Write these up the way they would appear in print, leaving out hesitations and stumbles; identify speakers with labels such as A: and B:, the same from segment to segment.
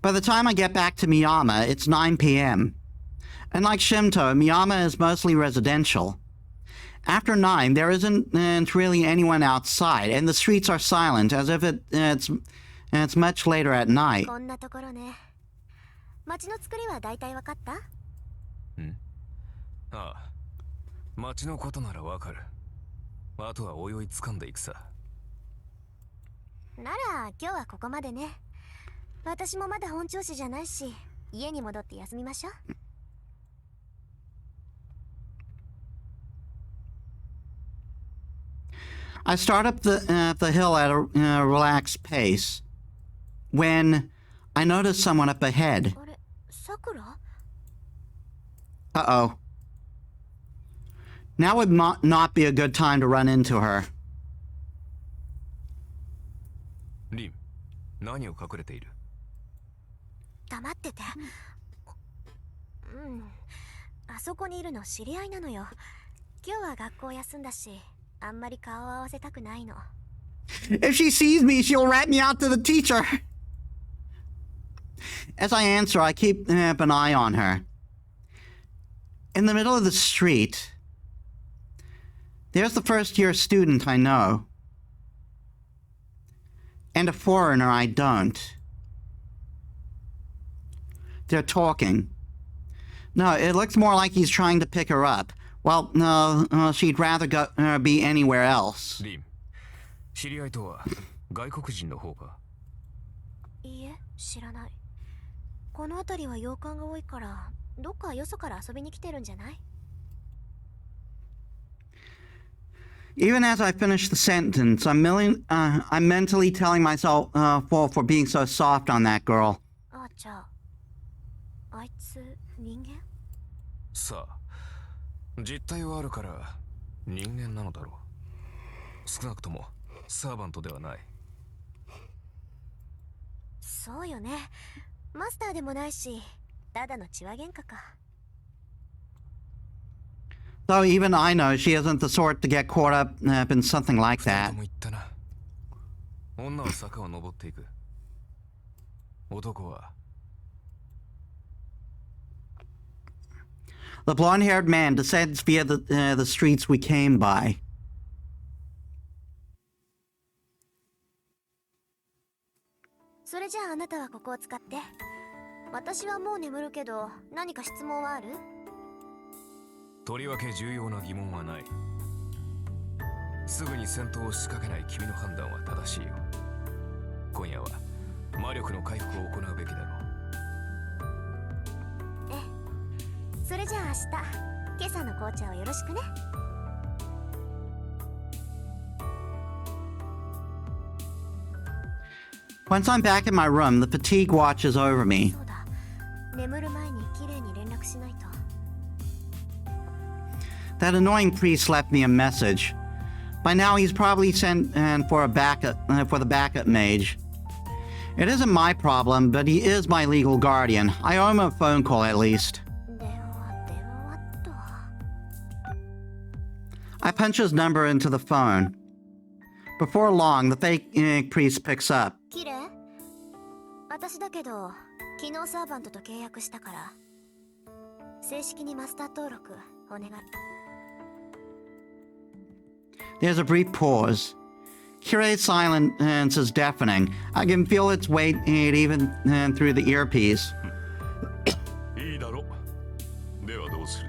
A: By the time I get back to Miyama, it's 9 p.m. Unlike Shimto, Miyama is mostly residential. After 9, there isn't really anyone outside, and the streets are silent, as if it's much later at night.
B: こんなところね。街の作りは大体わかった？
C: ああ、街のことならわかる。あとはおいおい掴んでいくさ。
B: なら今日はここまでね。私もまだ本調子じゃないし、家に戻って休みましょう。
A: I start up the hill at a relaxed pace when I notice someone up ahead.
B: あれ、さくら？
A: Uh-oh. Now would not be a good time to run into her.
C: リン、何を隠れている？
B: 黙ってて。あそこにいるの知り合いなのよ。今日は学校休んだし、あんまり顔を合わせたくないの。
A: If she sees me, she'll rat me out to the teacher. As I answer, I keep an eye on her. In the middle of the street, there's the first-year student I know, and a foreigner I don't. They're talking. No, it looks more like he's trying to pick her up. Well, no, she'd rather be anywhere else.
C: リン、知り合いとは外国人の方か？
B: いいえ、知らない。この辺りは洋館が多いから、どっかよそから遊びに来てるんじゃない？
A: Even as I finish the sentence, I'm mentally telling myself for being so soft on that girl.
B: あ、じゃあ、あいつ人間？
C: さあ、実態はあるから人間なのだろう。少なくともサーバントではない。
B: そうよね。マスターでもないし、ただの血は喧嘩か。
A: Though even I know she isn't the sort to get caught up in something like that.
C: も言ったな。女は坂を登っていく。男は
A: The blonde-haired man descends via the streets we came by.
B: それじゃああなたはここを使って。私はもう眠るけど、何か質問はある？
C: とりわけ重要な疑問はない。すぐに戦闘を仕掛けない君の判断は正しいよ。今夜は魔力の回復を行うべきだろう。
B: ええ。それじゃあ明日、今朝の紅茶をよろしくね。
A: Once I'm back in my room, the fatigue watches over me.
B: そうだ。眠る前にきれいに連絡しないと。
A: That annoying priest left me a message. By now, he's probably sent for the backup mage. It isn't my problem, but he is my legal guardian. I owe him a phone call at least.
B: 電話っと。
A: I punch his number into the phone. Before long, the fake priest picks up.
B: きれい？私だけど、昨日サーバントと契約したから、正式にマスター登録お願い。
A: There's a brief pause. Kirei's silence is deafening. I can feel its weight even through the earpiece.
D: いいだろう。ではどうする？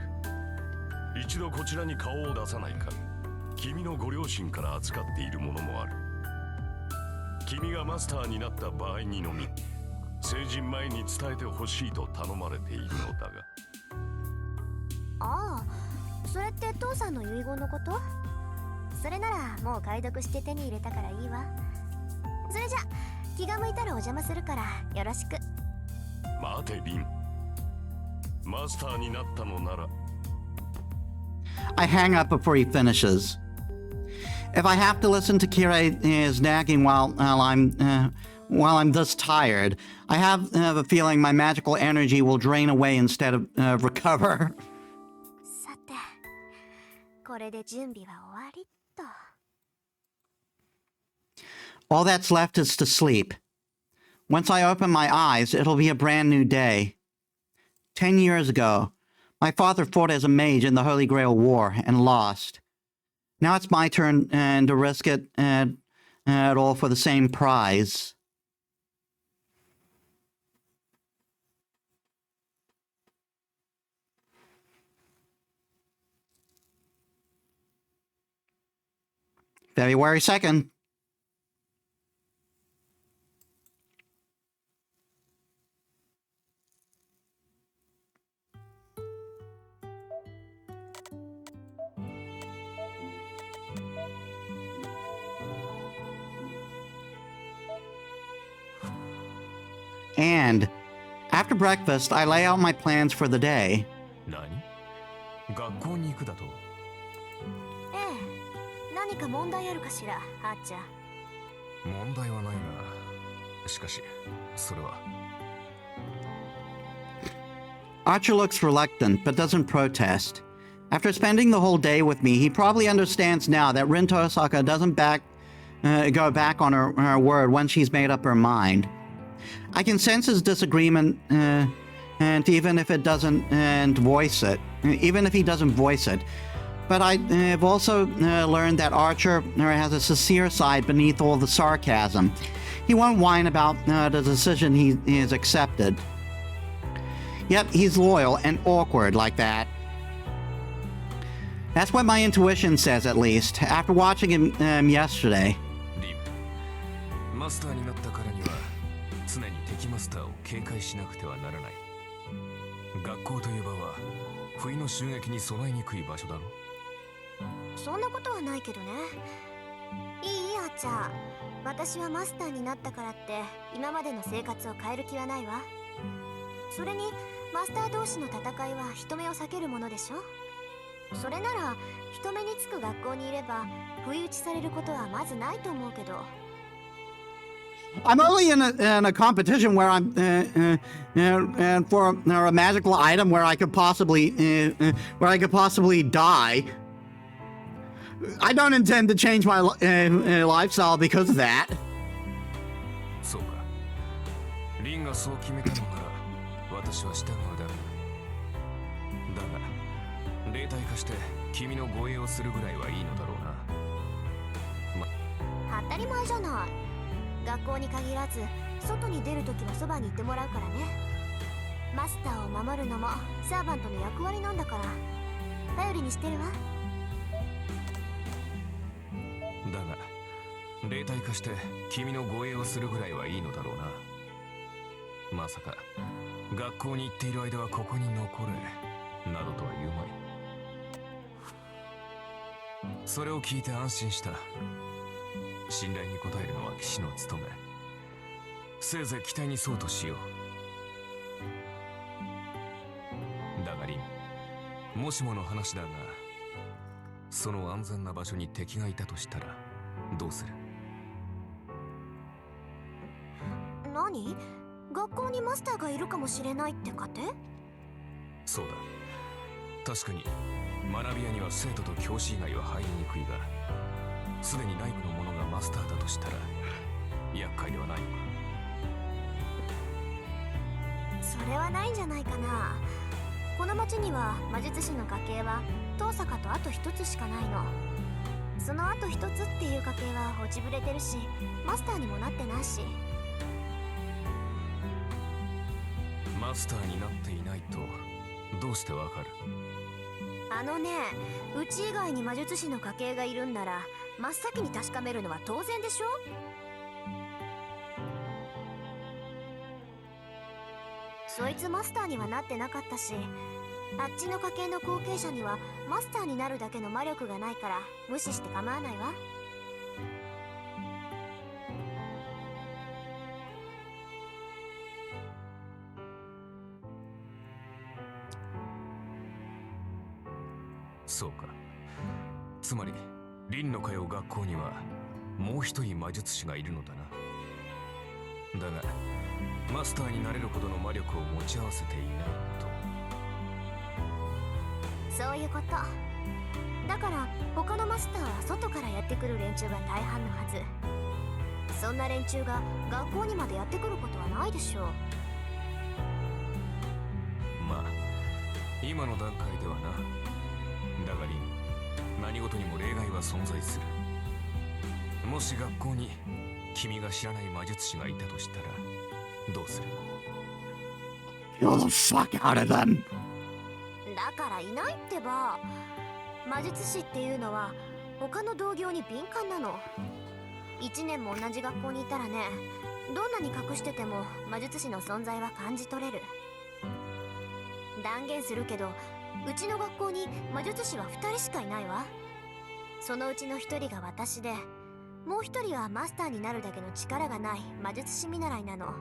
D: 一度こちらに顔を出さないか。君のご両親から預かっているものもある。君がマスターになった場合にのみ、成人前に伝えてほしいと頼まれているのだが。
B: ああ、それって父さんの遺言のこと？それならもう解読して手に入れたからいいわ。それじゃ気が向いたらお邪魔するからよろしく。
D: 待てリン。マスターになったのなら。
A: I hang up before he finishes. If I have to listen to Kirei's nagging while I'm this tired, I have a feeling my magical energy will drain away instead of recover.
B: さて、これで準備は終わりっと。
A: All that's left is to sleep. Once I open my eyes, it'll be a brand new day. 10 years ago, my father fought as a mage in the Holy Grail War and lost. Now it's my turn to risk it at all for the same prize. February 2nd. And after breakfast, I lay out my plans for the day.
C: 何？学校に行くだと？
B: ええ、何か問題あるかしら、あっちゃん。
C: 問題はないが、しかし、それは。
A: Archer looks reluctant, but doesn't protest. After spending the whole day with me, he probably understands now that Rin Tosaka doesn't go back on her word when she's made up her mind. I can sense his disagreement, and even if he doesn't voice it. But I have also learned that Archer has a sincere side beneath all the sarcasm. He won't whine about the decision he has accepted. Yet he's loyal and awkward like that. That's what my intuition says, at least, after watching him yesterday.
C: リム、マスターになったからには常に敵マスターを警戒しなくてはならない。学校という場は不意の襲撃に備えにくい場所だろ。
B: そんなことはないけどね。いいあっちゃん。私はマスターになったからって今までの生活を変える気はないわ。それにマスター同士の戦いは人目を避けるものでしょ。それなら人目につく学校にいれば不意打ちされることはまずないと思うけど。
A: I'm only in a competition where I'm for a magical item where I could possibly die. I don't intend to change my lifestyle because of that.
C: そうか。リンがそう決めたのなら私は従うだろう。だが霊体化して君の護衛をするぐらいはいいのだろうな。
B: 当たり前じゃない。学校に限らず外に出るときはそばにいてもらうからね。マスターを守るのもサーバントの役割なんだから頼りにしてるわ。
C: だが霊体化して君の護衛をするぐらいはいいのだろうな。まさか学校に行っている間はここに残れなどとは言うまい。それを聞いて安心した。信頼に応えるのは騎士の務め。せいぜい期待にそうとしよう。だがリン、もしもの話だが、その安全な場所に敵がいたとしたらどうする？
B: 何？学校にマスターがいるかもしれないってかて？
C: そうだ。確かに学び屋には生徒と教師以外は入りにくいが、すでに内部の者がマスターだとしたら厄介ではないのか。
B: それはないんじゃないかな。この町には魔術師の家系は遠坂とあと一つしかないの。そのあと一つっていう家系は落ちぶれてるしマスターにもなってないし。
C: マスターになっていないとどうしてわかる？
B: あのね、うち以外に魔術師の家系がいるんなら真っ先に確かめるのは当然でしょ。そいつマスターにはなってなかったし、あっちの家系の後継者にはマスターになるだけの魔力がないから無視して構わないわ。
C: そうか。つまりリンの通う学校にはもう一人魔術師がいるのだな。だがマスターになれるほどの魔力を持ち合わせていないと。
B: そういうこと。だから他のマスターは外からやってくる連中が大半のはず。そんな連中が学校にまでやってくることはないでしょう。
C: まあ今の段階ではな。だがリン、何事にも例外は存在する。もし学校に君が知らない魔術師がいたとしたらどうする？
A: Kill the fuck out of them.
B: だからいないってば。魔術師っていうのは他の同業に敏感なの。1年も同じ学校にいたらね、どんなに隠してても魔術師の存在は感じ取れる。断言するけど、うちの学校に魔術師は2人しかいないわ。そのうちの1人が私で、もう1人はマスターになるだけの力がない魔術師見習いなの。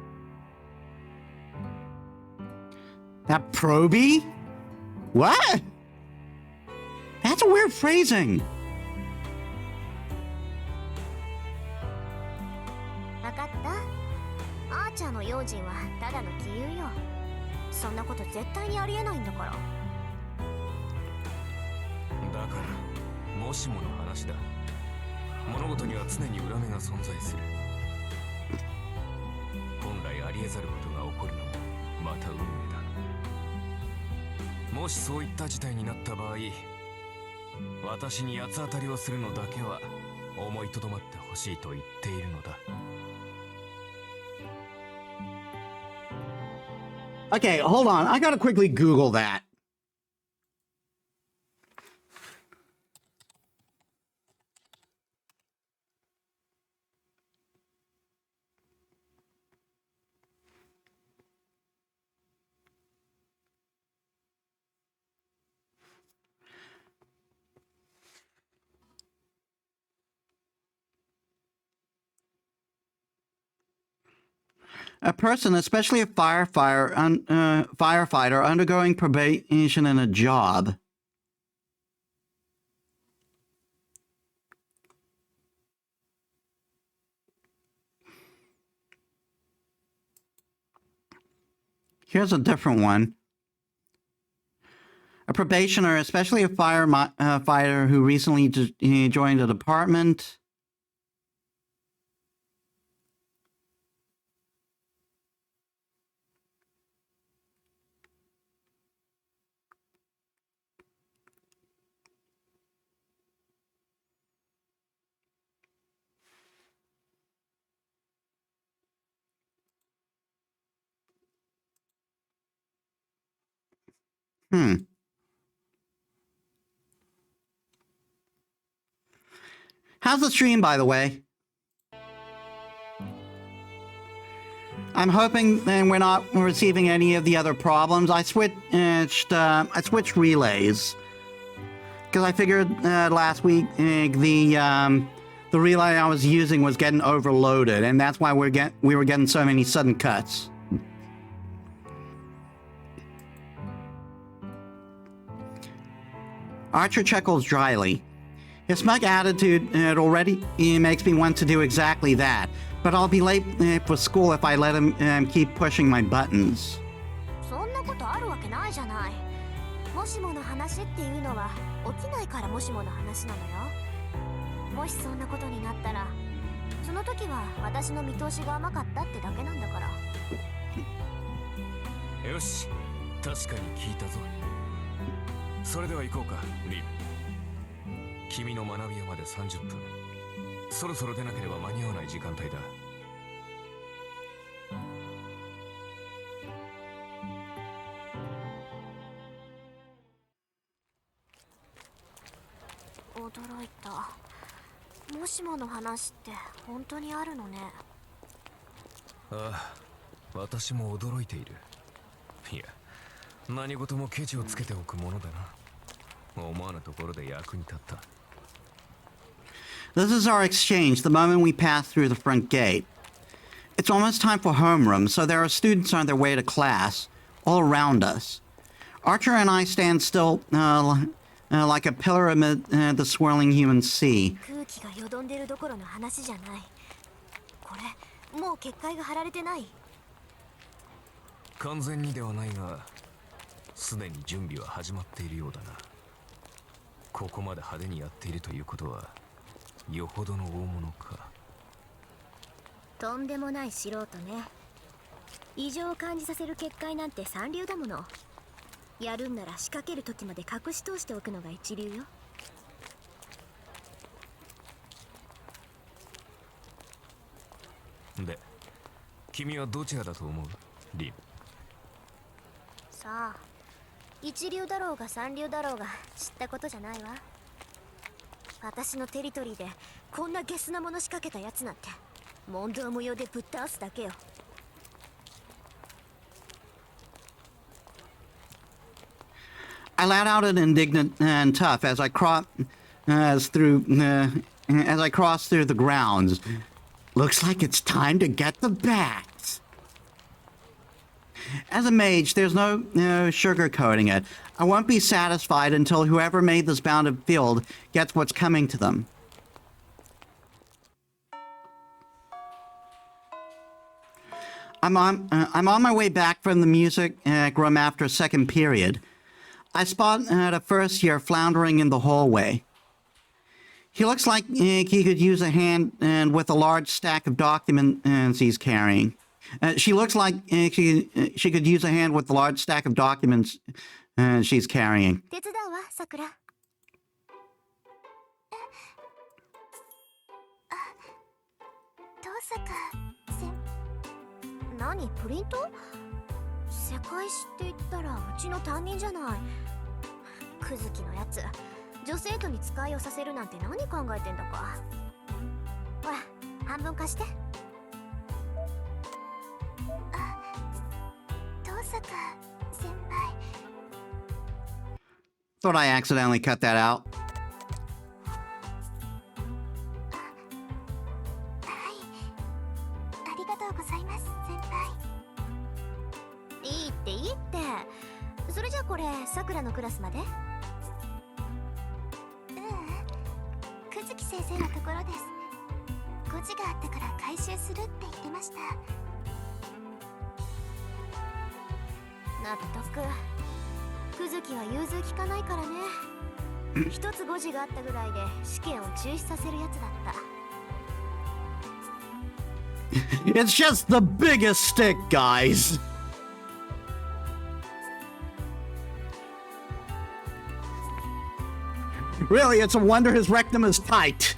A: That Proby? What? That's a weird phrasing.
B: 分かった？アーチャーの用心はただの杞憂よ。そんなこと絶対にありえないんだから。
C: だからもしもの話だ。物事には常に裏目が存在する。本来ありえざることが起こるのもまた運命だ。もしそういった事態になった場合、私に八つ当たりをするのだけは思いとどまってほしいと言っているのだ。
A: Okay, hold on. I gotta quickly Google that. A person, especially a firefighter undergoing probation in a job. Here's a different one. A probationer, especially a firefighter who recently joined a department. How's the stream, by the way? I'm hoping we're not receiving any of the other problems. I switched relays because I figured last week the relay I was using was getting overloaded, and that's why we were getting so many sudden cuts. Archer chuckles dryly. His smug attitude already makes me want to do exactly that, but I'll be late for school if I let him keep pushing my buttons.
B: そんなことあるわけないじゃない。もしもの話っていうのは起きないからもしもの話なのよ。もしそんなことになったら、その時は私の見通しが甘かったってだけなんだから。
C: よし、確かに聞いたぞ。それでは行こうか、リン。君の学び屋まで30分。そろそろ出なければ間に合わない時間帯だ。
B: 驚いた。もしもの話って本当にあるのね。
C: ああ、私も驚いている。いや、何事もケチをつけておくものだな。思わぬところで役に立った。
A: This is our exchange the moment we pass through the front gate. It's almost time for homeroom, so there are students on their way to class, all around us. Archer and I stand still like a pillar amid the swirling human sea.
B: 空気がよどんでるどころの話じゃない。これ、もう結界が張られてない。
C: 完全にではないが、すでに準備は始まっているようだな。ここまで派手にやっているということは、よほどの大物か。
B: とんでもない素人ね。異常を感じさせる結界なんて三流だもの。やるんなら仕掛ける時まで隠し通しておくのが一流よ。
C: で、君はどちらだと思う、リン？
B: さあ、一流だろうが三流だろうが知ったことじゃないわ。私のテリトリーでこんなゲスなもの仕掛けたやつなんて問答無用でぶっ倒すだけよ。
A: I let out an indignant and tough as I crossed through the grounds. Looks like it's time to get the bats. As a mage, there's no sugarcoating it. I won't be satisfied until whoever made this bounded field gets what's coming to them. I'm on my way back from the music room after second period. I spot a first year floundering in the hallway. He looks like he could use a hand with a large stack of documents he's carrying. She looks like she could use a hand with the large stack of documents she's carrying.
B: 手伝うわ、さくら。遠坂何、プリント？世界史って言ったらうちの担任じゃない。クズキのやつ、女生徒に使いをさせるなんて何考えてんだか。ほら、半分貸して。遠坂先輩。
A: Thought I accidentally cut that out.
B: はい、ありがとうございます先輩。いいっていいって。それじゃあこれさくらのクラスまで？久月先生のところです。誤字があったから回収するって言ってました。納得。久月は融通きかないからね。一つ誤字があったぐらいで試験を中止させるやつだった。
A: It's just the biggest stick, guys. Really, it's a wonder his rectum is tight.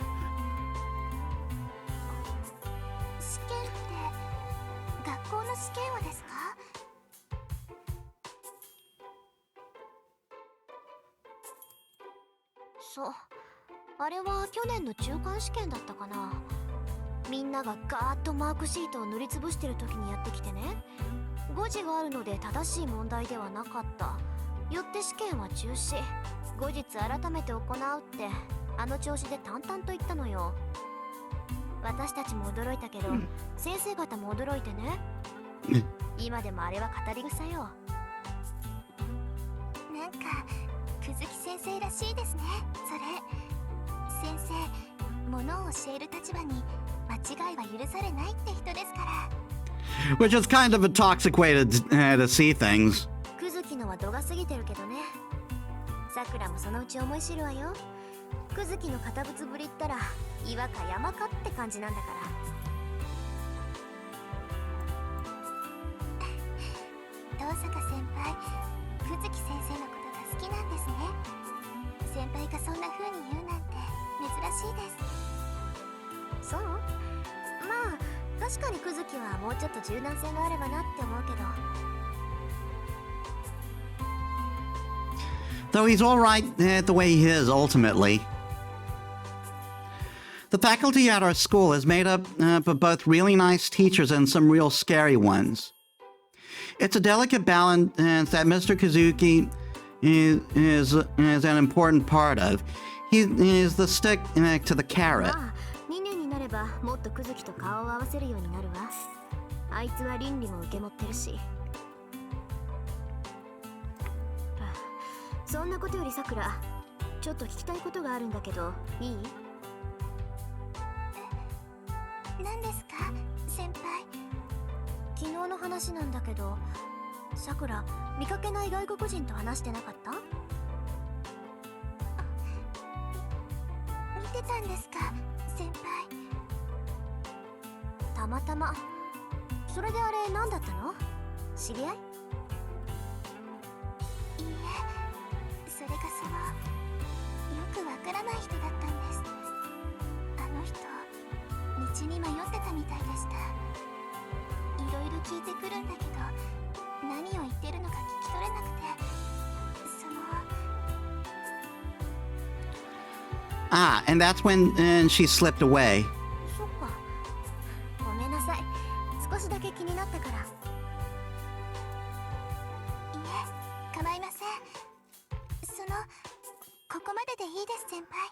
B: 試験って学校の試験をですか？そう、あれは去年の中間試験だったかな。みんながガーッとマークシートを塗りつぶしてる時にやってきてね。誤字があるので正しい問題ではなかった。よって試験は中止。後日改めて行うってあの調子で淡々と言ったのよ。私たちも驚いたけど、先生方も驚いてね。今でもあれは語り草よ。なんか久月先生らしいですね。それ先生、ものを教える立場に間違いは許されないって人ですから。
A: Which is kind of a toxic way to see things.
B: クズキのは度が過ぎてるけどね。さくらもそのうち思い知るわよ。クズキの堅物ぶりったら岩か山かって感じなんだから。遠坂先輩、クズキ先生のことが好きなんですね。先輩がそんな風に言うなんて珍しいです。そう？まあ確かにクズキはもうちょっと柔軟性があればなって思うけど。
A: Though he's alright the way he is, ultimately. The faculty at our school is made up of both really nice teachers and some real scary ones. It's a delicate balance that Mr. Kazuki is an important part of. He is the stick to the carrot.
B: まあ2年になればもっとクズキと顔を合わせるようになるわ。あいつは倫理も受け持ってるし。そんなことよりさくら、ちょっと聞きたいことがあるんだけど、いい？何ですか、先輩？昨日の話なんだけど、さくら、見かけない外国人と話してなかった？見てたんですか、先輩？たまたま。それであれ何だったの？知り合い？いいえ、それがよくわからない人だったんです。あの人、道に迷ってたみたいでした。いろいろ聞いてくるんだけど、何を言ってるのか聞き取れなくて、
A: Ah, and that's when she slipped away.
B: そっか。ごめんなさい。少しだけ気になったから。いえ、構いません。ここまででいいです、先輩。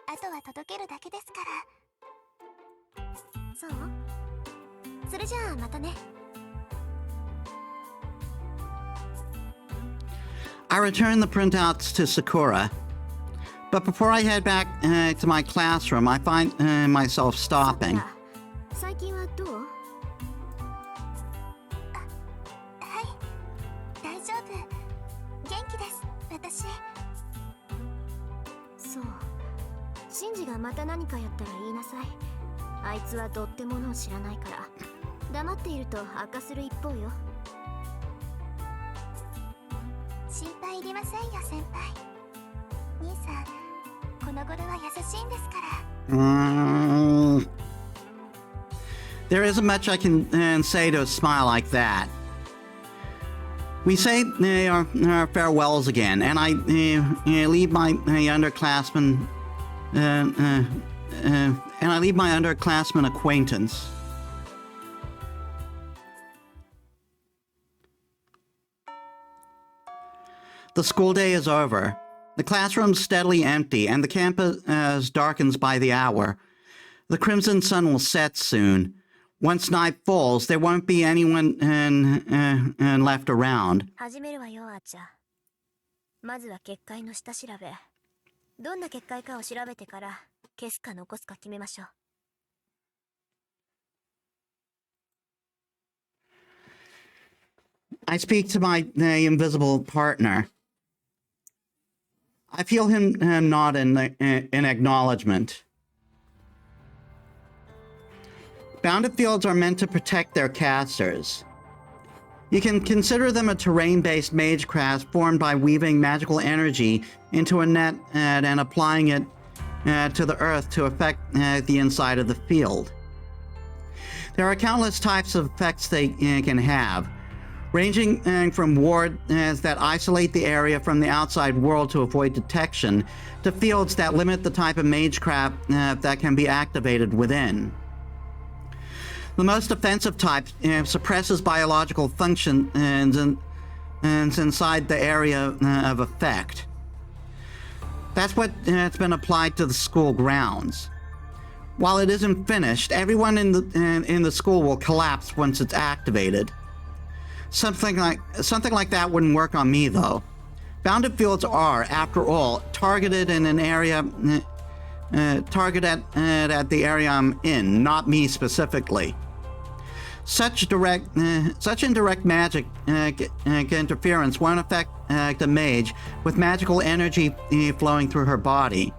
B: あとは届けるだけですから。そう？それじゃあまたね。
A: I returned the printouts to Sakura, but before I head back to my classroom, I find myself stopping.
B: 最近はどう？はい、大丈夫。元気です、私。そう。シンジがまた何かやったら言いなさい。あいつはどってものを知らないから。黙っていると悪化する一方よ。心配いりませんよ、先輩。兄さん、この頃は優しいんですから。
A: There isn't much I can say to a smile like that. We say our farewells again, and I leave my underclassmen acquaintance. The school day is over. The classroom steadily empty, and the campus darkens by the hour. The crimson sun will set soon. Once night falls, there won't be anyone left around.
B: 始めるわよ、あーちゃん。まずは結界の下調べ。どんな結界かを調べてから消すか残すか決めましょう。
A: I speak to my invisible partner. I feel him nod in acknowledgement. Bounded fields are meant to protect their casters. You can consider them a terrain-based magecraft formed by weaving magical energy into a net and applying it to the earth to affect the inside of the field. There are countless types of effects they can have, ranging from wards that isolate the area from the outside world to avoid detection, to fields that limit the type of magecraft that can be activated within. The most offensive type suppresses biological functions inside the area of effect. That's what has been applied to the school grounds. While it isn't finished, everyone in the school will collapse once it's activated. Something like that wouldn't work on me, though. Bounded fields are, after all, targeted in an area targeted at the area I'm in, not me specifically. Such indirect magic interference won't affect the mage with magical energy flowing through her body.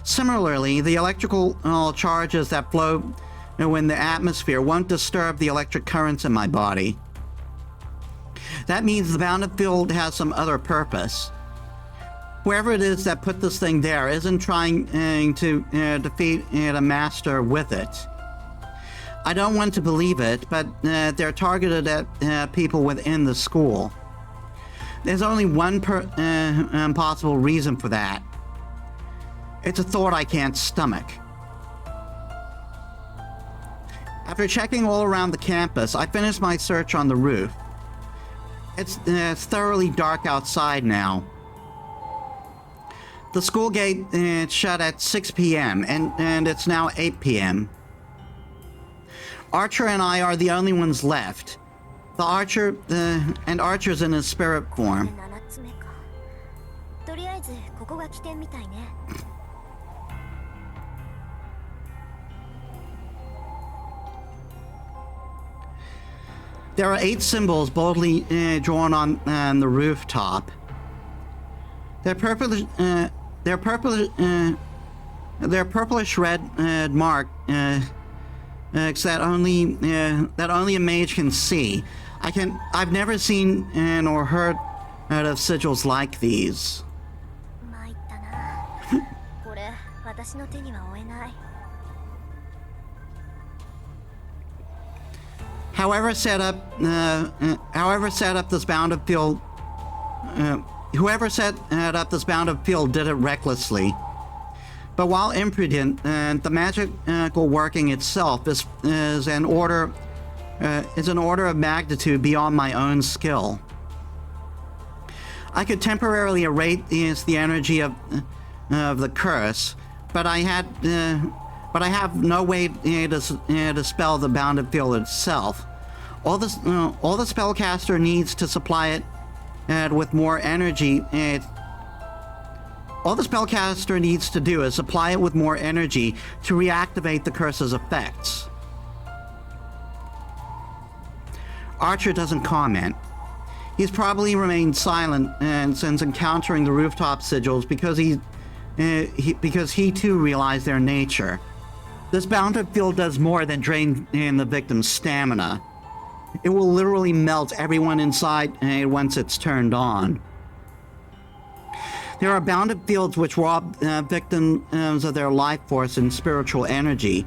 A: Similarly, the electrical charges that flow in the atmosphere won't disturb the electric currents in my body. That means the bounded field has some other purpose. Whoever it is that put this thing there isn't trying to defeat a master with it. I don't want to believe it, but they're targeted at people within the school. There's only one possible reason for that. It's a thought I can't stomach. After checking all around the campus, I finished my search on the roof. It's thoroughly dark outside now. The school gate shut at 6 p.m. and it's now 8 p.m. Archer and I are the only ones left. The Archer and Archer's in his spirit form.
B: 7つ目か。とりあえずここが起点みたいね。
A: There are 8 symbols boldly drawn on the rooftop. They're purplish red mark that only a mage can see. I've never seen or heard of sigils like these.
B: 参ったなこれ私の手には負えない
A: Whoever set up this bound of field did it recklessly. But while imprudent, the magical working itself is an order of magnitude beyond my own skill. I could temporarily erase the energy of the curse, but I have no way to dispel the bounded field itself. All the spellcaster needs to supply it with more energy. All the spellcaster needs to do is supply it with more energy to reactivate the curse's effects. Archer doesn't comment. He's probably remained silent since encountering the rooftop sigils because he too realized their nature. This bounded field does more than drain the victim's stamina. It will literally melt everyone inside once it's turned on. There are bounded fields which rob victims of their life force and spiritual energy,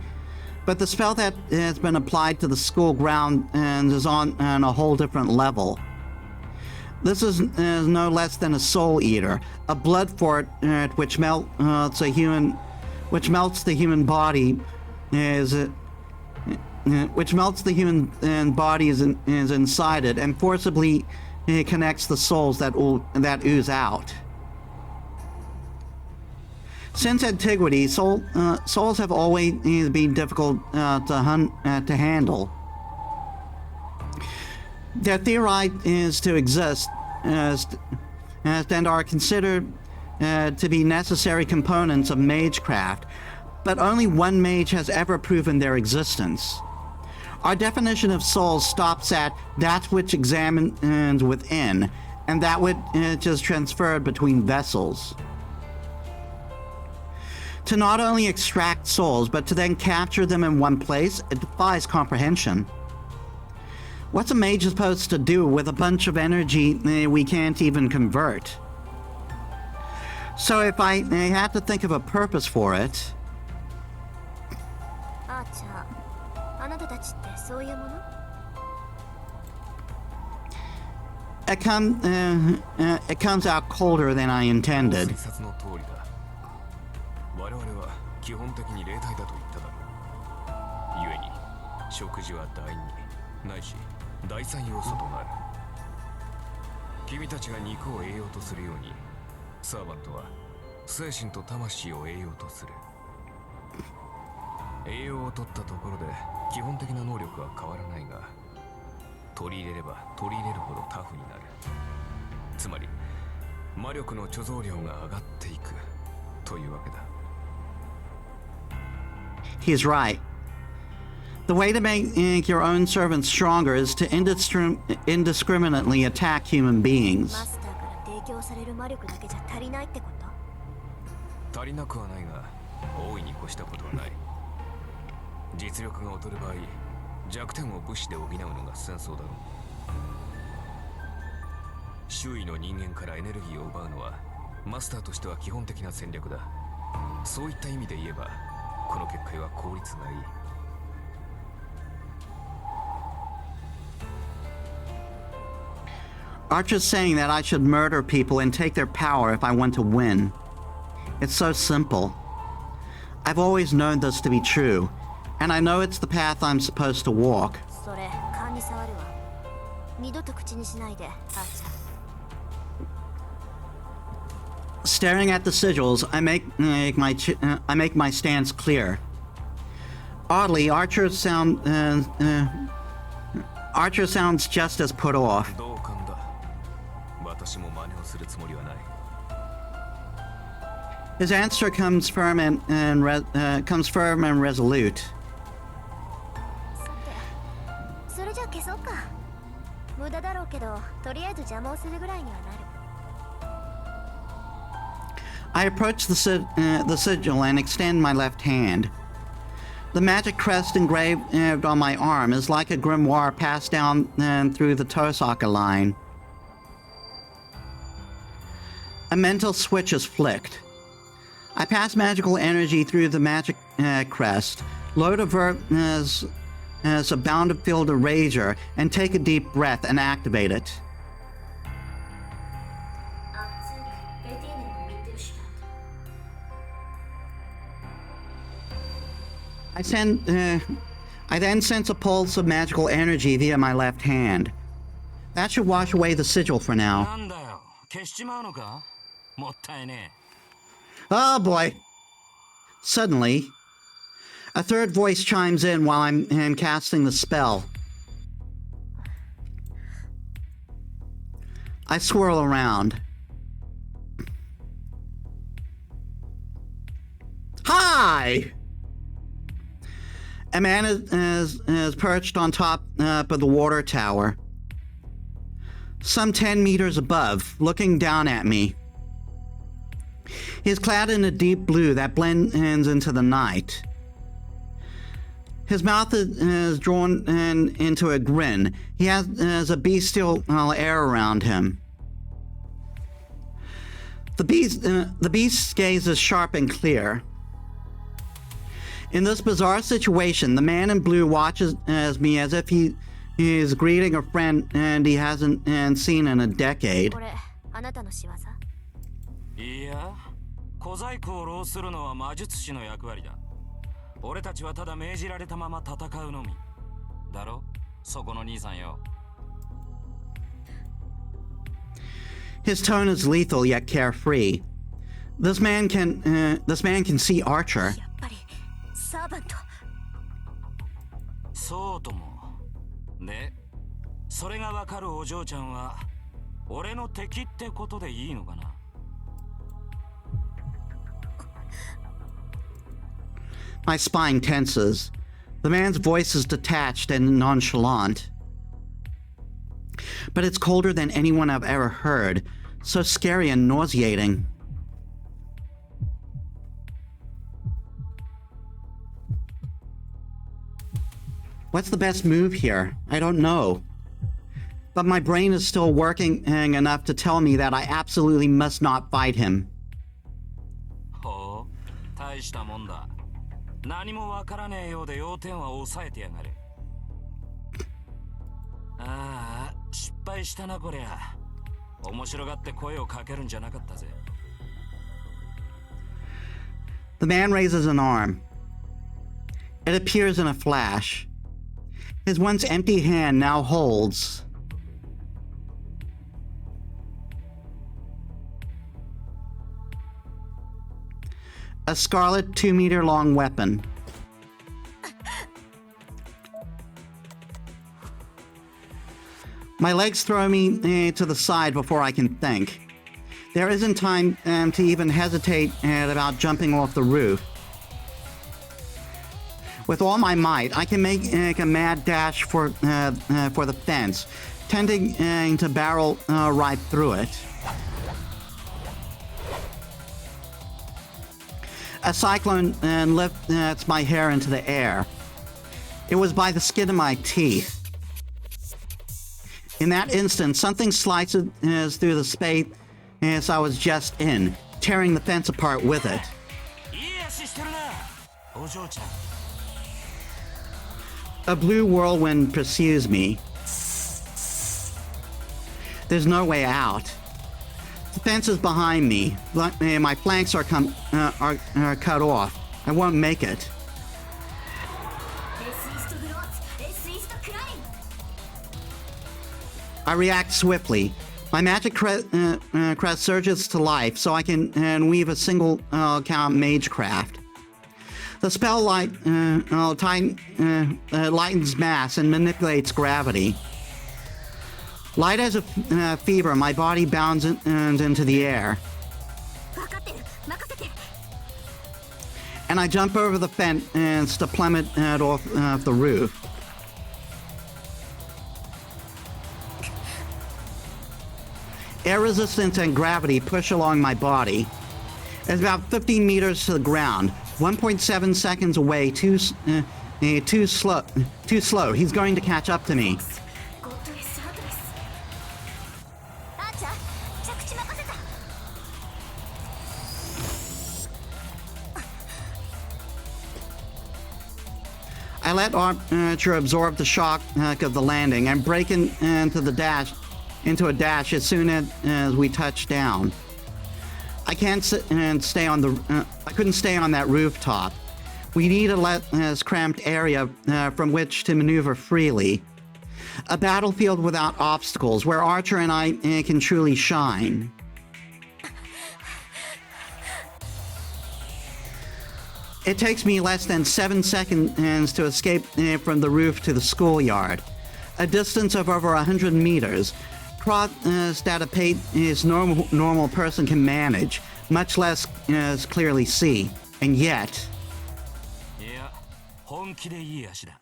A: but the spell that has been applied to the school ground is on a whole different level. This is no less than a soul eater, a blood fort which melts the human body is inside it and forcibly connects the souls that ooze out. Since antiquity, souls have always been difficult to handle. Their theory is to exist and are considered to be necessary components of magecraft, but only one mage has ever proven their existence. Our definition of souls stops at that which examines within, and that which is transferred between vessels. To not only extract souls, but to then capture them in one place, it defies comprehension. What's a mage supposed to do with a bunch of energy we can't even convert? So if I had to think of a purpose for it...
B: アーチャーあなたたちってそういうもの
A: It comes out colder than I intended.
C: 推察の通りだ。我々は基本的に霊体だと言っただろう。故に食事は第二ないし第三要素となる。君たちが肉を栄養とするように、サーバントは精神と魂を栄養とする。栄養を取ったところで基本的な能力は変わらないが、取り入れれば取り入れるほどタフになる。つまり魔力の貯蔵量が上がっていくというわけだ。
A: He's right. The way to make your own servants stronger is to indiscriminately attack human
B: マ
A: beings.
B: スターから提供される魔力だけじゃ足りないってこと？
C: 足りなくはないが、大いに越したことはない。実力が劣る場合、弱点を武士で補うのが戦争だろう。周囲の人間からエネルギーを奪うのはマスターとしては基本的な戦略だ。そういった意味で言えば、この結界は効率がいい。
A: Archer's saying that I should murder people and take their power if I want to win. It's so simple. I've always known this to be true, and I know it's the path I'm supposed to walk.
B: それ勘に触るわ。二度と口にしないで、アーチャー。
A: Staring at the sigils, I make my stance clear. Oddly, Archer sounds just as put off.
C: 同感だ。私も真似をするつもりはない。
A: His answer comes firm and resolute.
B: さて、それじゃ消そうか。無駄だろうけど、とりあえず邪魔をするぐらいにはなる。
A: I approach the sigil and extend my left hand. The magic crest engraved on my arm is like a grimoire passed down through the Tosaka line. A mental switch is flicked. I pass magical energy through the magic crest, load avert as a bounded field erasure, and take a deep breath and activate it. I then sense a pulse of magical energy via my left hand. That should wash away the sigil for now. Oh boy. Suddenly, a third voice chimes in while I'm casting the spell. I swirl around. Hi! A man is perched on top of the water tower, some 10 meters above, looking down at me. He's clad in a deep blue that blends into the night. His mouth is drawn into a grin. He has a bestial air around him. The beast's gaze is sharp and clear. In this bizarre situation, the man in blue watches me as if he is greeting a friend and he hasn't seen in a decade.
E: いや、小細工を浪するのは魔術師の役割だ。俺たちはただ命じられたまま戦うのみ。だろ？そこの兄さんよ。
A: His tone is lethal yet carefree. This man can see Archer.
B: やっぱりサーバント。
E: そうとも。で、それがわかるお嬢ちゃんは俺の敵ってことでいいのかな。
A: My spine tenses. The man's voice is detached and nonchalant. But it's colder than anyone I've ever heard. So scary and nauseating. What's the best move here? I don't know. But my brain is still working enough to tell me that I absolutely must not fight him.
E: ほう、大したもんだ。何もわからねえようで要点は抑えてやがる。ああ、失敗したなこりゃ。面白がって声をかけるんじゃなかったぜ。
A: The man raises an arm. It appears in a flash. His once empty hand now holds a scarlet 2-meter-long weapon. My legs throw me to the side before I can think. There isn't time to even hesitate about jumping off the roof. With all my might, I can make a mad dash for the fence, tending to barrel right through it. A cyclone lifts my hair into the air. It was by the skin of my teeth. In that instant, something slices through the space I was just in, tearing the fence apart with it. A blue whirlwind pursues me. There's no way out. The fence is behind me. My flanks are cut off. I won't make it. I react swiftly. My magic crest surges to life so I can weave a single count magecraft. The spell lightens mass and manipulates gravity. Light as a fever, my body bounds into the air. And I jump over the fence to plummet off the roof. Air resistance and gravity push along my body. It's about 15 meters to the ground, 1.7 seconds away, too slow. He's going to catch up to me.
B: ゴート S アドレス。アーチャー、着地任せた。
A: I let Archer absorb the shock of the landing and break into a dash as soon as we touched down. I can't stay on I couldn't stay on that rooftop. We need a less cramped area from which to maneuver freely. A battlefield without obstacles where Archer and I can truly shine. It takes me less than 7 seconds to escape from the roof to the schoolyard, a distance of over 100 meters. Cross that a pace normal person can manage, much less clearly see. And yet,
E: いや、本気でいい足だ。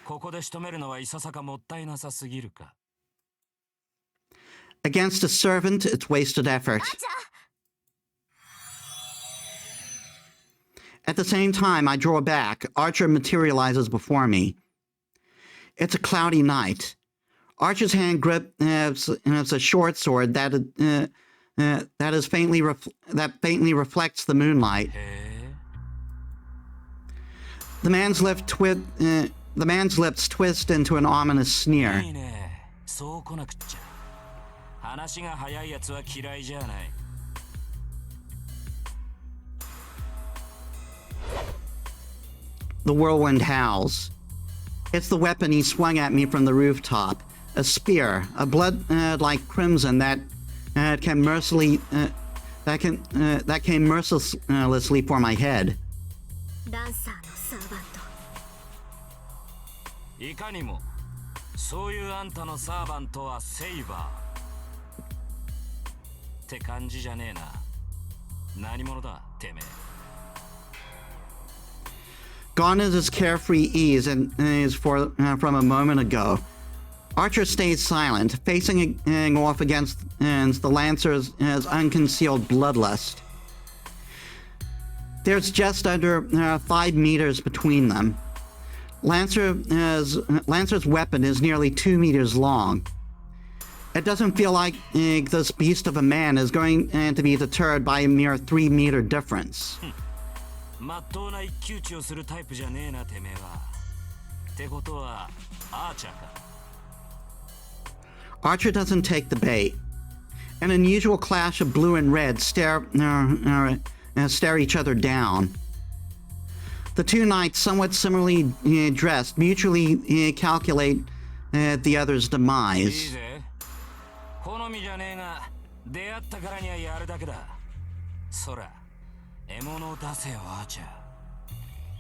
E: ここで仕留めるのはいささかもったいなさすぎるか。
A: against a servant, it's wasted effort.
B: アーチャー。
A: At the same time, I draw back. Archer materializes before me. It's a cloudy night. Archer's hand grip has a short sword that faintly reflects the moonlight.
E: へえ。
A: The man's lips twist into an ominous sneer.
E: いいね。そう来なくっちゃ。話が早いやつは嫌いじゃない。
A: The whirlwind howls. It's the weapon he swung at me from the rooftop. A spear, a blood like crimson that came mercilessly for my head.
B: ランサーのサーバント。
E: いかにも、そういうあんたのサーバントはセイバー。って感じじゃねえな。何者だ、てめえ。
A: Gone is his carefree ease from a moment ago. Archer stays silent, facing off against the Lancer's unconcealed bloodlust. There's just under 5 meters between them. Lancer's weapon is nearly 2 meters long. It doesn't feel like this beast of a man is going to be deterred by a mere 3-meter difference.
E: まっとうな一騎打ちをするタイプじゃねえなてめえは。ってことはアーチャーか。
A: Archer doesn't take the bait. An unusual clash of blue and red stare each other down. The two knights, somewhat similarly dressed, mutually calculate the other's
E: いい
A: demise.
E: ぜ。好みじゃねえが、出会ったからにはやるだけだ。そら。 獲物を出せよアーチャー。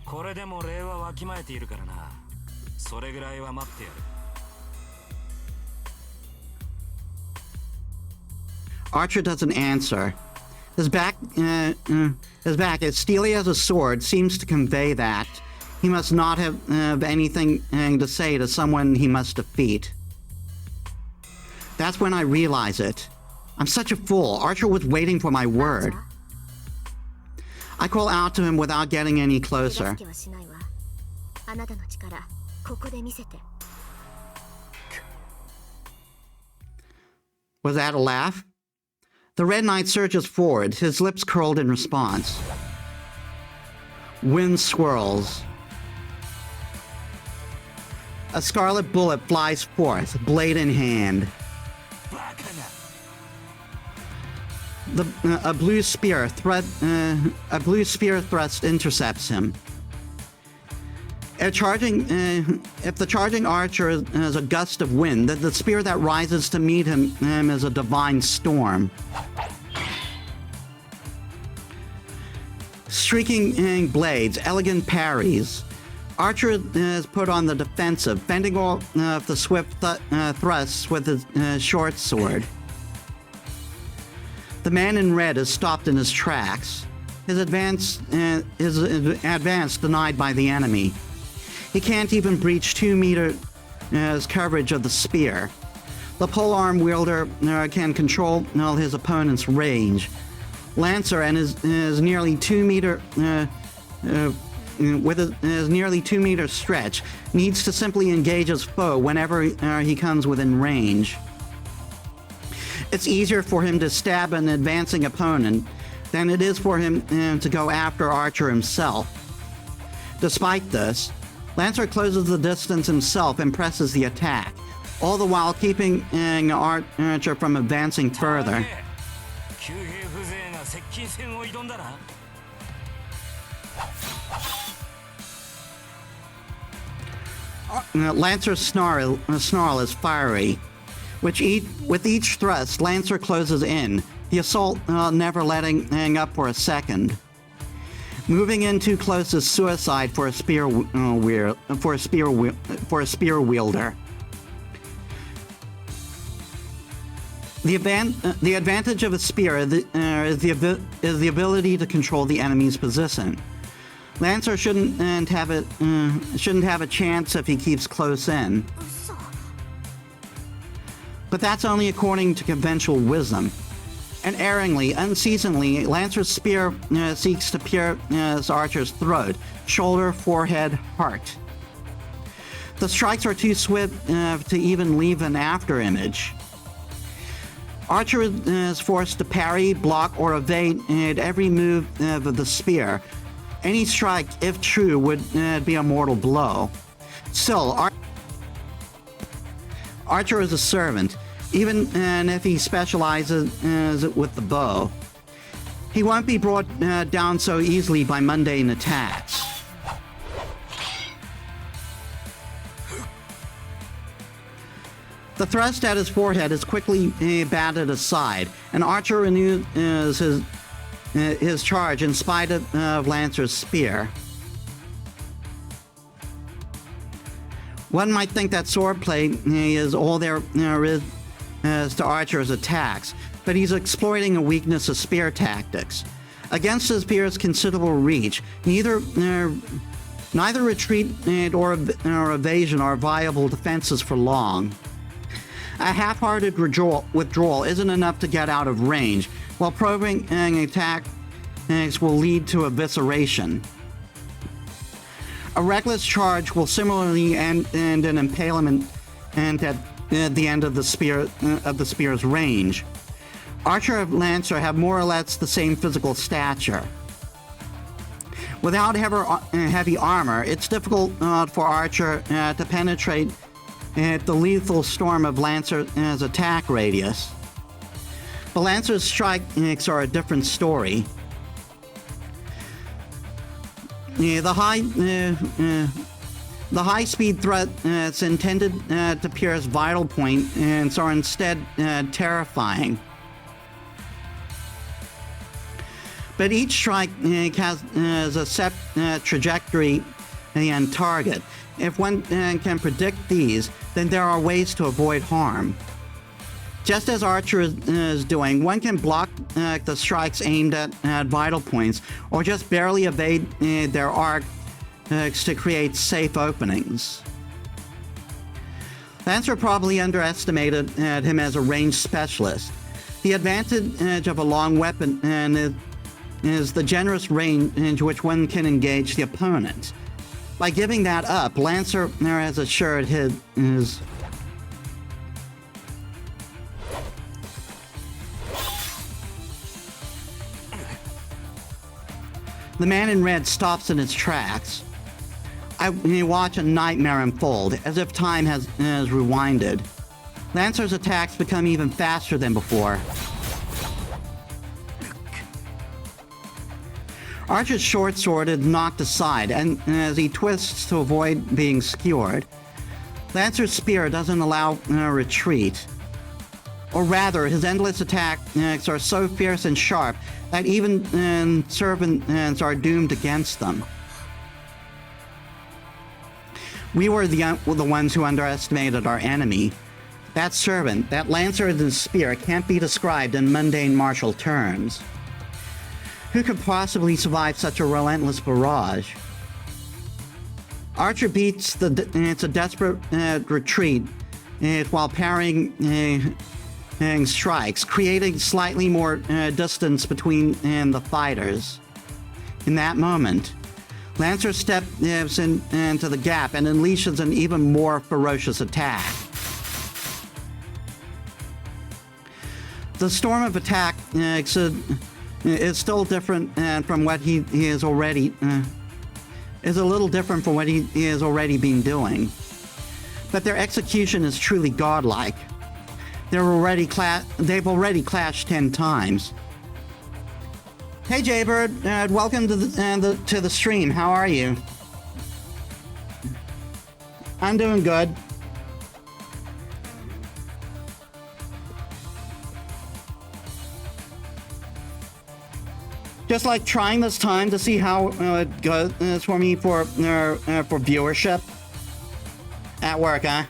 E: これでも礼はわきまえているからな。それぐらいは待ってやる。
A: Archer doesn't answer. His back, as steely as a sword, seems to convey that he must not have anything to say to someone he must defeat. That's when I realize it. I'm such a fool. Archer was waiting for my word. I call out to him without getting any
B: 手
A: closer.
B: 助けはしないわ。あなたの力、ここで見せて。
A: Was that a laugh? The Red Knight surges forward, his lips curled in response. Wind swirls. A scarlet bullet flies forth, blade in hand.
E: バカな。
A: A blue spear thrust intercepts him. If the charging archer is a gust of wind, the spear that rises to meet him is a divine storm. Streaking blades, elegant parries. Archer is put on the defensive, fending off the swift thrusts with his short sword. The man in red is stopped in his tracks. His advance denied by the enemy. He can't even breach 2 meters coverage of the spear. The polearm wielder can control his opponent's range. Lancer and his nearly 2 meter with his nearly 2 meter stretch, needs to simply engage his foe whenever he comes within range. It's easier for him to stab an advancing opponent than it is for him to go after Archer himself. Despite this, Lancer closes the distance himself and presses the attack, all the while keeping Archer from advancing further.
E: 旧兵風情が接近戦を挑んだな。
A: Lancer's snarl is fiery, with each thrust, Lancer closes in, the assault never letting up for a second. Moving in too close is suicide for a spear wielder. The advantage of a spear is the ability to control the enemy's position. Lancer shouldn't have a chance if he keeps close in.
B: 嘘。
A: But that's only according to conventional wisdom. Unerringly, unceasingly, Lancer's spear seeks to pierce Archer's throat, shoulder, forehead, heart. The strikes are too swift to even leave an afterimage. Archer is forced to parry, block, or evade every move of the spear. Any strike, if true, would be a mortal blow. Still, Archer is a servant, even if he specializes with the bow. He won't be brought down so easily by mundane attacks. The thrust at his forehead is quickly batted aside, and Archer renews his charge in spite of Lancer's spear. One might think that swordplay is all there is to Archer's attacks, but he's exploiting a weakness of spear tactics. Against his spear's considerable reach, neither retreat or evasion are viable defenses for long. A half-hearted withdrawal isn't enough to get out of range, while probing attacks will lead to evisceration. A reckless charge will similarly end in impalement and at the end of the spear's range. Archer and Lancer have more or less the same physical stature. Without heavy armor, it's difficult for Archer to penetrate the lethal storm of Lancer's attack radius. But Lancer's strikes are a different story. The high-speed threat is intended to pierce vital points are instead terrifying. But each strike has a set trajectory and target. If one can predict these, then there are ways to avoid harm. Just as Archer is doing, one can block the strikes aimed at vital points, or just barely evade their arc to create safe openings. Lancer probably underestimated him as a ranged specialist. The advantage of a long weapon is the generous range which one can engage the opponent. By giving that up, Lancer has assured his The man in red stops in his tracks. I watch a nightmare unfold, as if time has rewinded. Lancer's attacks become even faster than before. Archer's short sword is knocked aside, and as he twists to avoid being skewered, Lancer's spear doesn't allow retreat. Or rather, his endless attacks are so fierce and sharp that even servants are doomed against them. We were the ones who underestimated our enemy. That servant, that Lancer and his spear can't be described in mundane martial terms. Who could possibly survive such a relentless barrage? Archer beats it's a desperate retreat while parrying strikes, creating slightly more distance between the fighters. In that moment, Lancer steps into the gap and unleashes an even more ferocious attack. The storm of attack is still different from what he is already is a little different from what he is already been doing. But their execution is truly godlike. They've already clashed 10 times. Hey Jaybird, welcome to the stream. How are you? I'm doing good. Just like trying this time to see how it goes for me for viewership at work, huh?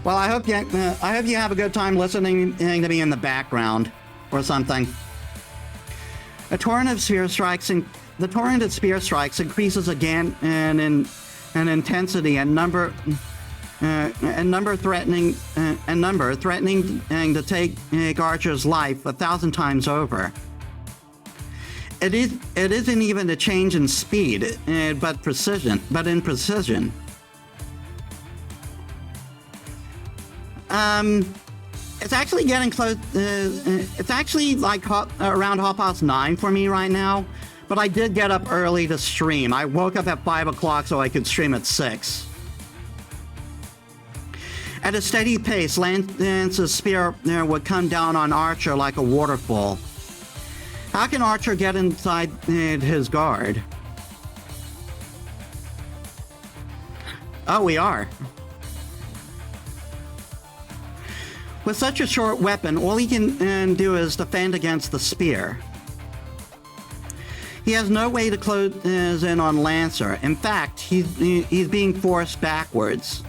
A: Well, I hope you have a good time listening to me in the background or something. The torrent of spear strikes increases again in intensity and number, threatening to take Archer's life 1,000 times over. It isn't even a change in speed, but in precision. It's actually getting close. It's actually like around 9:30 for me right now. But I did get up early to stream. I woke up at 5 o'clock so I could stream at 6. At a steady pace, Lance's spear would come down on Archer like a waterfall. How can Archer get inside his guard? Oh, we are. With such a short weapon, all he can do is defend against the spear. He has no way to close in on Lancer. In fact, he's being forced backwards.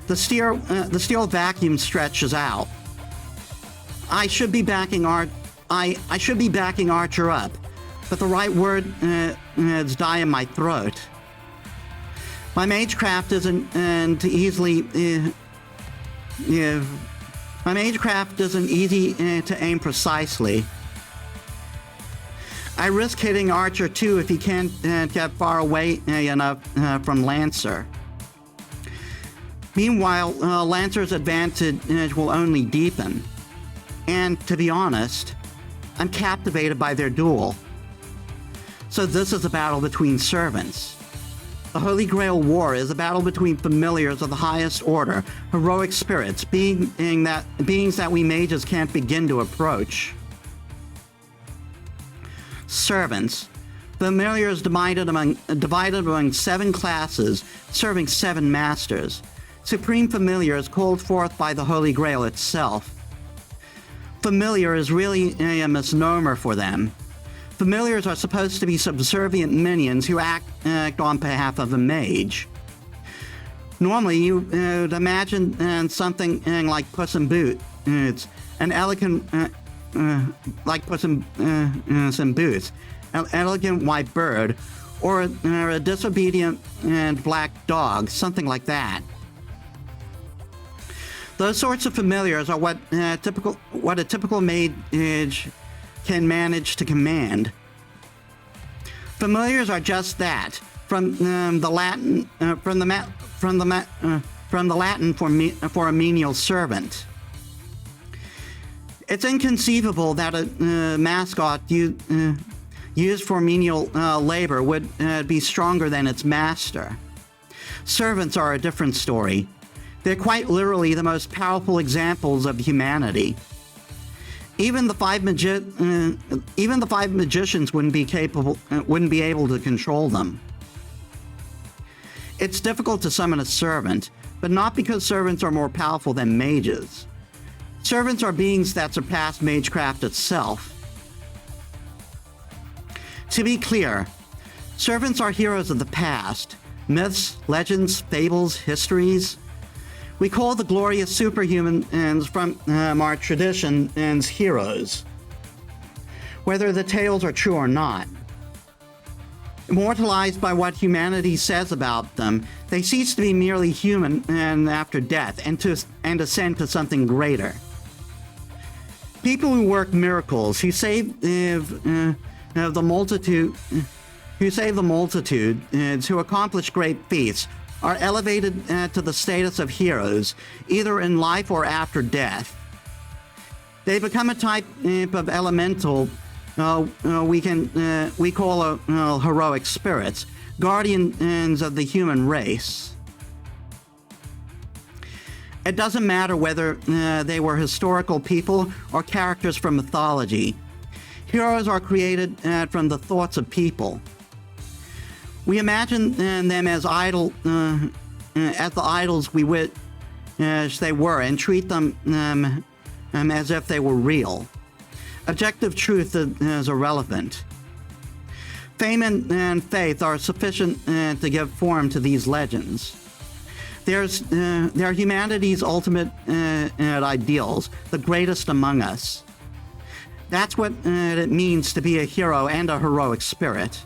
A: The steel vacuum stretches out. I should be backing Archer up, but the right word is die in my throat. My magecraft isn't easily. My magecraft isn't easy to aim precisely. I risk hitting Archer too if he can't get far away enough from Lancer. Meanwhile, Lancer's advantage will only deepen. And to be honest, I'm captivated by their duel. So this is a battle between servants. The Holy Grail War is a battle between familiars of the highest order, heroic spirits, beings that we mages can't begin to approach. Servants. Familiars divided among 7 classes, serving 7 masters. Supreme familiars called forth by the Holy Grail itself. Familiar is really a misnomer for them. Familiars are supposed to be subservient minions who act on behalf of a mage. Normally, you would imagine something like Puss in Boots. It's an elegant, like Puss in Boots, an elegant white bird, or a disobedient and black dog, something like that. Those sorts of familiars are what a typical mage can manage to command. Familiars are just that, from the Latin for a menial servant. It's inconceivable that a mascot used for menial labor would be stronger than its master. Servants are a different story. They're quite literally the most powerful examples of humanity. Even the five magicians wouldn't be able to control them. It's difficult to summon a servant, but not because servants are more powerful than mages. Servants are beings that surpass magecraft itself. To be clear, servants are heroes of the past, myths, legends, fables, histories. We call the glorious superhumans from our tradition heroes, whether the tales are true or not. Immortalized by what humanity says about them, they cease to be merely human after death and ascend to something greater. People who work miracles, who save the multitude who accomplish great feats are elevated to the status of heroes, either in life or after death. They become a type of elemental we call heroic spirits, guardians of the human race. It doesn't matter whether they were historical people or characters from mythology. Heroes are created from the thoughts of people. We imagine them as the idols we wish they were, and treat them as if they were real. Objective truth is irrelevant. Fame and faith are sufficient to give form to these legends. They're humanity's ultimate ideals, the greatest among us. That's what it means to be a hero and a heroic spirit.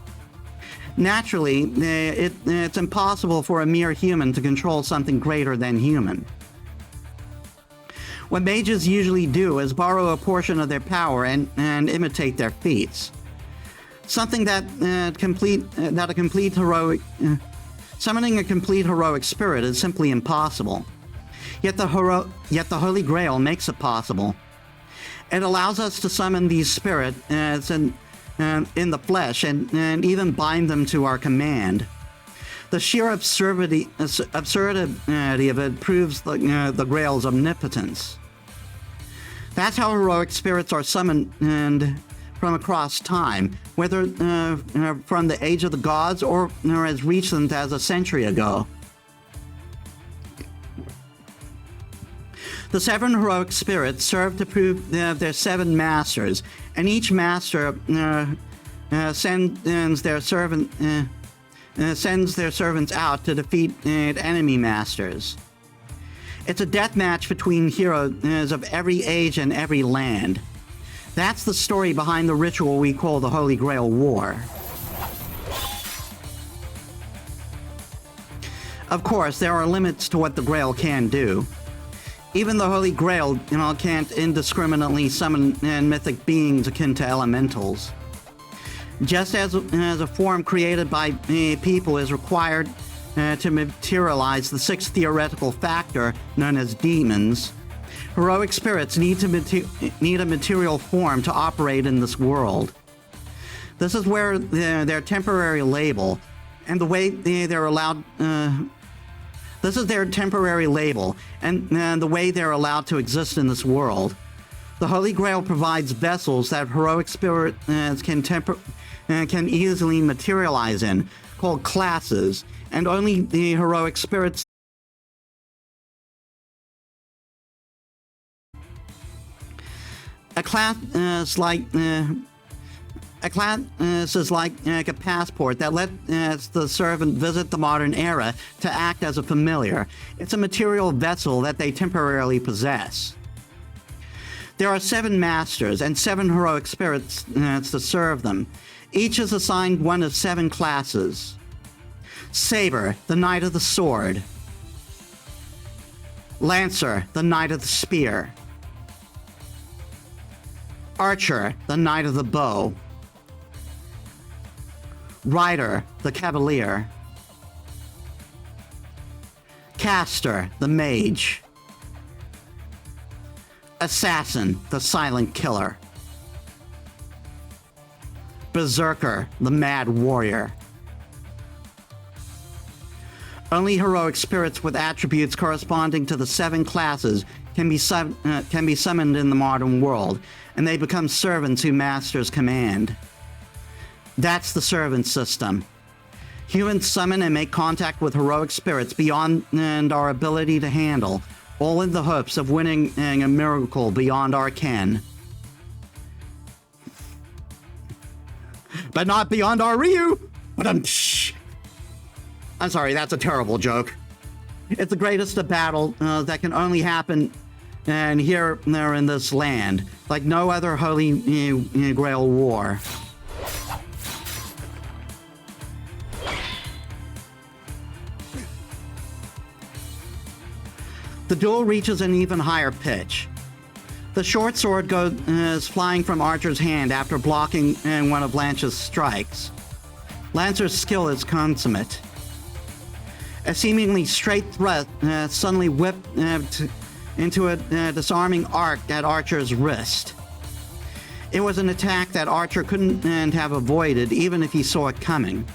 A: Naturally, it's impossible for a mere human to control something greater than human. What mages usually do is borrow a portion of their power and imitate their feats. Summoning a complete heroic spirit is simply impossible. Yet the Holy Grail makes it possible. It allows us to summon these spirits in the flesh and even bind them to our command. The sheer absurdity of it proves the Grail's omnipotence. That's how heroic spirits are summoned from across time, whether from the age of the gods or as recent as a century ago. The 7 heroic spirits serve to prove their 7 masters, and each master sends their servants out to defeat enemy masters. It's a death match between heroes of every age and every land. That's the story behind the ritual we call the Holy Grail War. Of course, there are limits to what the Grail can do. Even the Holy Grail, can't indiscriminately summon mythic beings akin to elementals. Just as a form created by people is required to materialize the 6th theoretical factor known as demons, heroic spirits need a material form to operate in this world. This is where their temporary label and the way they're allowed. This is their temporary label and the way they're allowed to exist in this world. The Holy Grail provides vessels that heroic spirits can easily materialize in, called classes, and only the heroic spirits A class is like a passport that lets the servant visit the modern era to act as a familiar. It's a material vessel that they temporarily possess. There are 7 masters and 7 heroic spirits to serve them. Each is assigned one of 7 classes. Saber, the Knight of the Sword. Lancer, the Knight of the Spear. Archer, the Knight of the Bow. Rider, the Cavalier. Caster, the Mage. Assassin, the Silent Killer. Berserker, the Mad Warrior. Only heroic spirits with attributes corresponding to the 7 classes can be summoned in the modern world, and they become servants who masters command. That's the servant system. Humans summon and make contact with heroic spirits beyond our ability to handle, all in the hopes of winning a miracle beyond our ken. But not beyond our Ryu! I'm sorry, that's a terrible joke. It's the greatest of battle that can only happen here in this land, like no other Holy Grail war. The duel reaches an even higher pitch. The short sword goes flying from Archer's hand after blocking one of Lance's strikes. Lancer's skill is consummate. A seemingly straight threat suddenly whipped into a disarming arc at Archer's wrist. It was an attack that Archer couldn't have avoided even if he saw it coming.